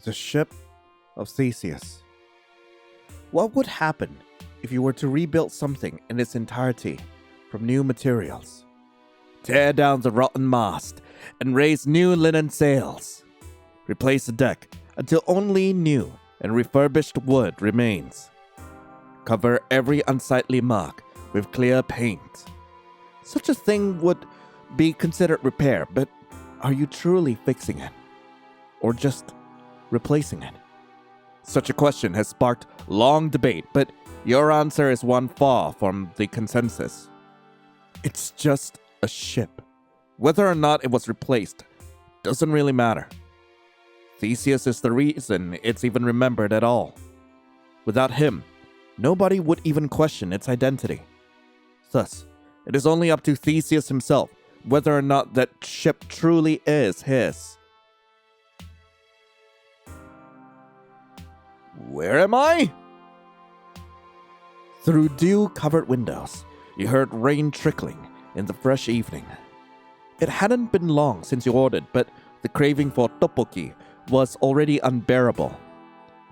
The ship of Theseus. What would happen if you were to rebuild something in its entirety from new materials? Tear down the rotten mast and raise new linen sails. Replace the deck until only new and refurbished wood remains. Cover every unsightly mark with clear paint. Such a thing would be considered repair, but are you truly fixing it? Or just replacing it? Such a question has sparked long debate, but your answer is one far from the consensus. It's just a ship. Whether or not it was replaced doesn't really matter. Theseus is the reason it's even remembered at all. Without him, nobody would even question its identity. Thus, it is only up to Theseus himself whether or not that ship truly is his. Where am I? Through dew-covered windows, you heard rain trickling in the fresh evening. It hadn't been long since you ordered, but the craving for tteokbokki was already unbearable.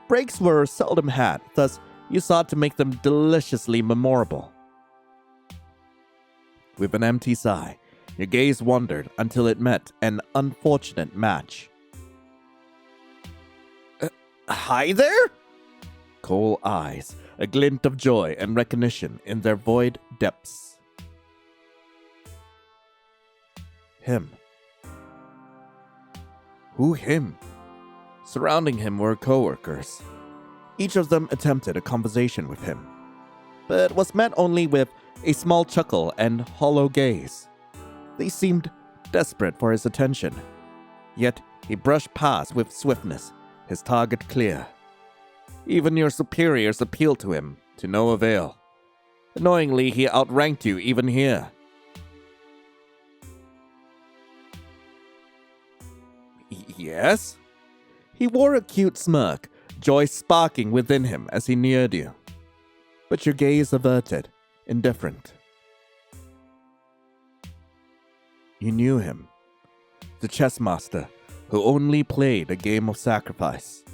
Breaks were seldom had, thus you sought to make them deliciously memorable. With an empty sigh, your gaze wandered until it met an unfortunate match. Hi there? Cold eyes, a glint of joy and recognition in their void depths. Him. Who him? Surrounding him were co-workers. Each of them attempted a conversation with him, but was met only with a small chuckle and hollow gaze. They seemed desperate for his attention, yet he brushed past with swiftness, his target clear. Even your superiors appealed to him, to no avail. Annoyingly, he outranked you even here. Yes? He wore a cute smirk, joy sparking within him as he neared you. But your gaze averted, indifferent. You knew him. The chess master who only played a game of sacrifice.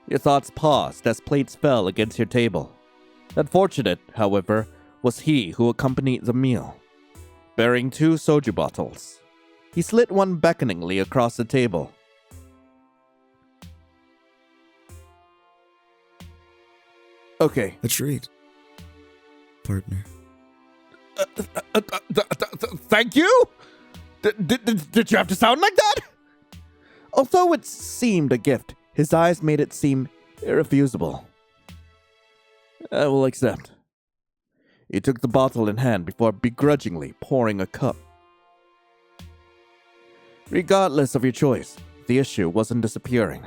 Your thoughts paused as plates fell against your table. Unfortunate, however, was he who accompanied the meal, bearing 2 soju bottles. He slid one beckoningly across the table. Okay. A treat, partner. Thank you? Did you have to sound like that? Although it seemed a gift, his eyes made it seem irrefusable. I will accept. He took the bottle in hand before begrudgingly pouring a cup. Regardless of your choice, the issue wasn't disappearing.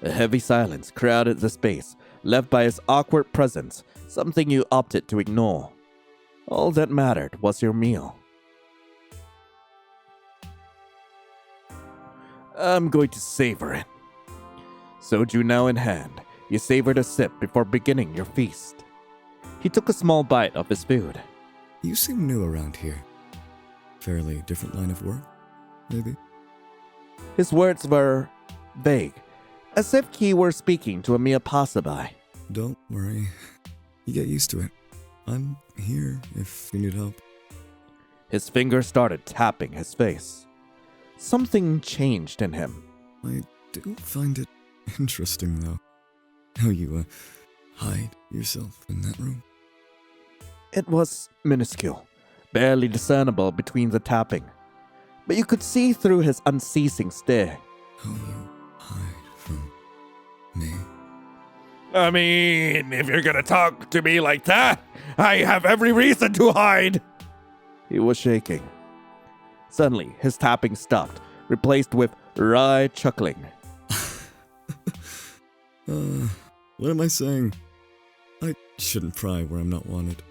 A heavy silence crowded the space, left by his awkward presence, something you opted to ignore. All that mattered was your meal. I'm going to savor it. Soju now in hand, you savored a sip before beginning your feast. He took a small bite of his food. You seem new around here. Fairly different line of work, maybe? His words were vague, as if he were speaking to a mere passerby. Don't worry. You get used to it. I'm here if you need help. His fingers started tapping his face. Something changed in him. I do find it interesting, though, how you, hide yourself in that room. It was minuscule, barely discernible between the tapping, but you could see through his unceasing stare. How you hide from me. I mean, if you're gonna talk to me like that, I have every reason to hide. He was shaking. Suddenly, his tapping stopped, replaced with wry chuckling. What am I saying? I shouldn't pry where I'm not wanted.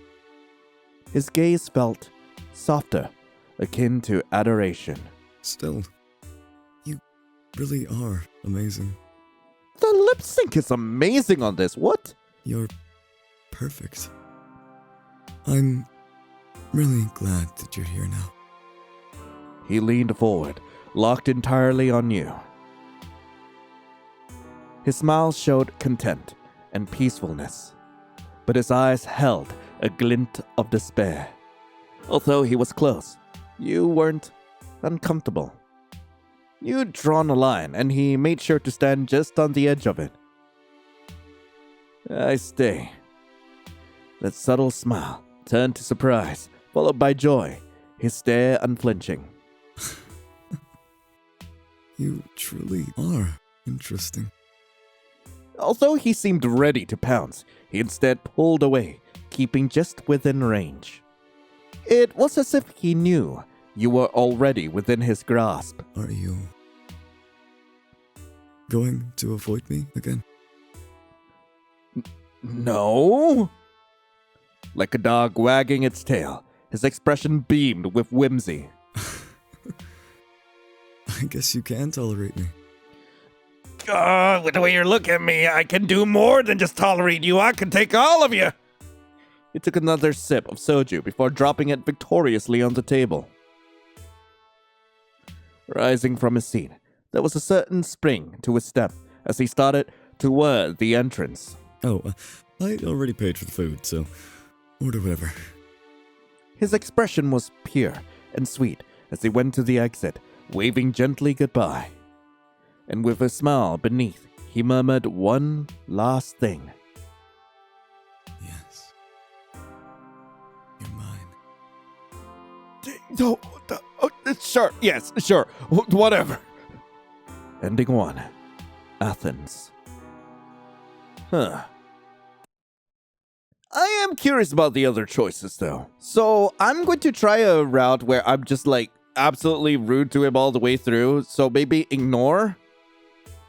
His gaze felt softer, akin to adoration. Still, you really are amazing. The lip sync is amazing on this, what? You're perfect. I'm really glad that you're here now. He leaned forward, locked entirely on you. His smile showed content and peacefulness, but his eyes held a glint of despair. Although he was close, you weren't uncomfortable. You'd drawn a line, and he made sure to stand just on the edge of it. I stay. That subtle smile turned to surprise, followed by joy, his stare unflinching. You truly are interesting. Although he seemed ready to pounce, he instead pulled away, keeping just within range. It was as if he knew you were already within his grasp. Are you going to avoid me again? No? Like a dog wagging its tail, his expression beamed with whimsy. I guess you can tolerate me. God, with the way you look at me, I can do more than just tolerate you. I can take all of you. He took another sip of soju before dropping it victoriously on the table. Rising from his seat, there was a certain spring to his step as he started toward the entrance. Oh, I already paid for the food, so order whatever. His expression was pure and sweet as he went to the exit, waving gently goodbye. And with a smile beneath, he murmured one last thing. Yes. You're mine. Sure, yes, sure, whatever. Ending 1. Athens. I am curious about the other choices, though. So, I'm going to try a route where I'm just, absolutely rude to him all the way through, so maybe ignore?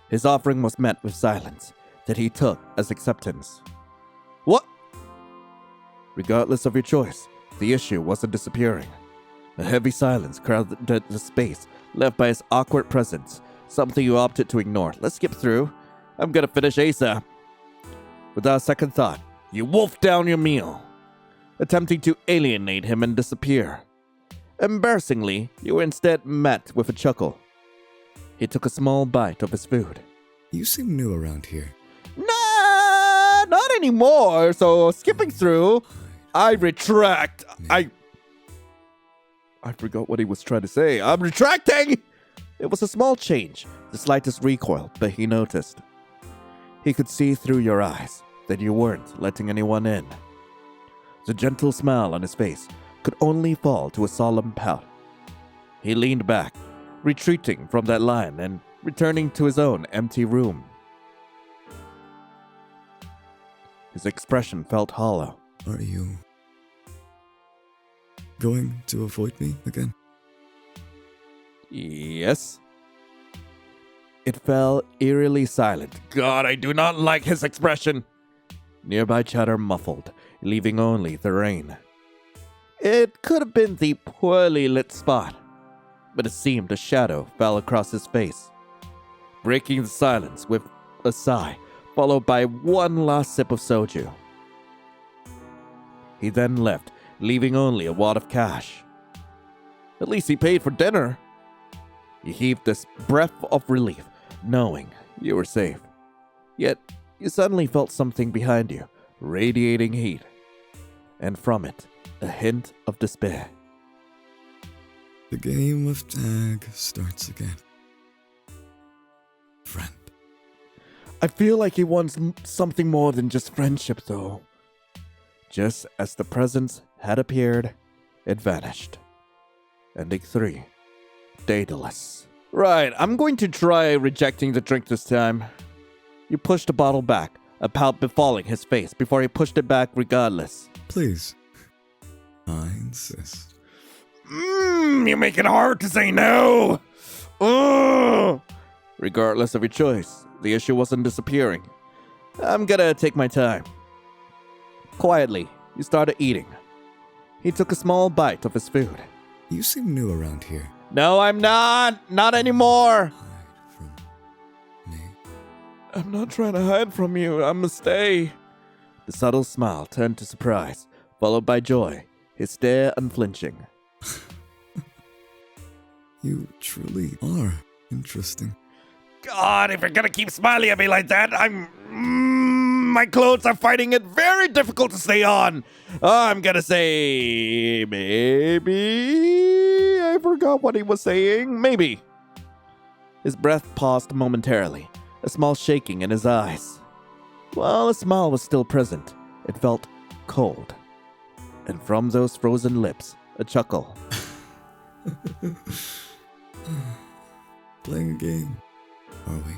His offering was met with silence that he took as acceptance. What? Regardless of your choice, the issue wasn't disappearing. A heavy silence crowded the space left by his awkward presence, something you opted to ignore. Let's skip through. I'm gonna finish ASAP. Without a second thought, you wolfed down your meal, attempting to alienate him and disappear. Embarrassingly, you were instead met with a chuckle. He took a small bite of his food. You seem new around here. Nah, not anymore. So skipping through, I retract. I forgot what he was trying to say. I'm retracting! It was a small change, the slightest recoil, but he noticed. He could see through your eyes that you weren't letting anyone in. The gentle smile on his face could only fall to a solemn pout. He leaned back, retreating from that line and returning to his own empty room. His expression felt hollow. Are you going to avoid me again? Yes. It fell eerily silent. God, I do not like his expression. Nearby chatter muffled, leaving only the rain. It could have been the poorly lit spot, but it seemed a shadow fell across his face, breaking the silence with a sigh, followed by one last sip of soju. He then left, leaving only a wad of cash. At least he paid for dinner. You heaved this breath of relief, knowing you were safe. Yet, you suddenly felt something behind you, radiating heat, and from it, a hint of despair. The game of tag starts again. Friend. I feel like he wants something more than just friendship, though. Just as the presence had appeared, it vanished. Ending 3. Daedalus. Right, I'm going to try rejecting the drink this time. You pushed the bottle back, a pout befalling his face before he pushed it back regardless. Please. I insist. You make it hard to say no. Ugh. Regardless of your choice, the issue wasn't disappearing. I'm gonna take my time. Quietly, you started eating. He took a small bite of his food. You seem new around here. No, I'm not. Not anymore. Hide from me. I'm not trying to hide from you. I'm gonna stay. The subtle smile turned to surprise, followed by joy, his stare unflinching. You truly are interesting. God, if you're gonna keep smiling at me like that, my clothes are finding it very difficult to stay on. I'm gonna say maybe. I forgot what he was saying. Maybe. His breath paused momentarily, a small shaking in his eyes. While a smile was still present, it felt cold. And from those frozen lips, a chuckle. Playing a game, are we?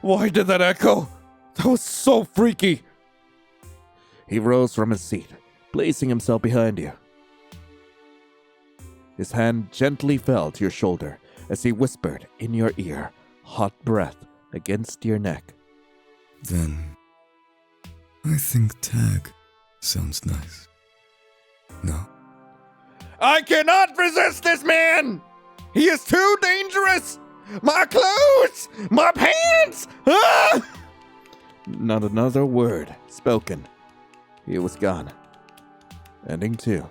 Why did that echo? That was so freaky. He rose from his seat, placing himself behind you. His hand gently fell to your shoulder as he whispered in your ear, hot breath against your neck. Then, I think tag sounds nice. No? I cannot resist this man! He is too dangerous! My clothes! My pants! Ah! Not another word spoken. He was gone. Ending 2.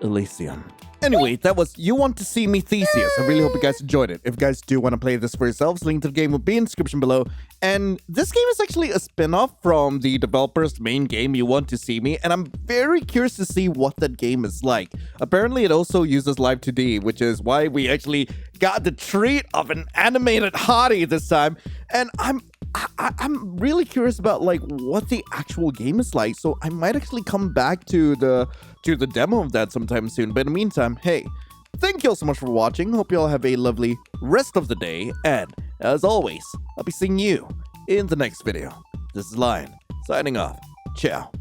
Elysium. Anyway, that was You Want to See Me, Theseus. I really hope you guys enjoyed it. If you guys do want to play this for yourselves, link to the game will be in the description below. And this game is actually a spin-off from the developer's main game, You Want to See Me, and I'm very curious to see what that game is like. Apparently, it also uses Live 2D, which is why we actually got the treat of an animated hottie this time. And I'm really curious about like what the actual game is like, so I might actually come back to the demo of that sometime soon. But in the meantime, hey, thank you all so much for watching. Hope you all have a lovely rest of the day, and as always, I'll be seeing you in the next video. This is Lion signing off. Ciao.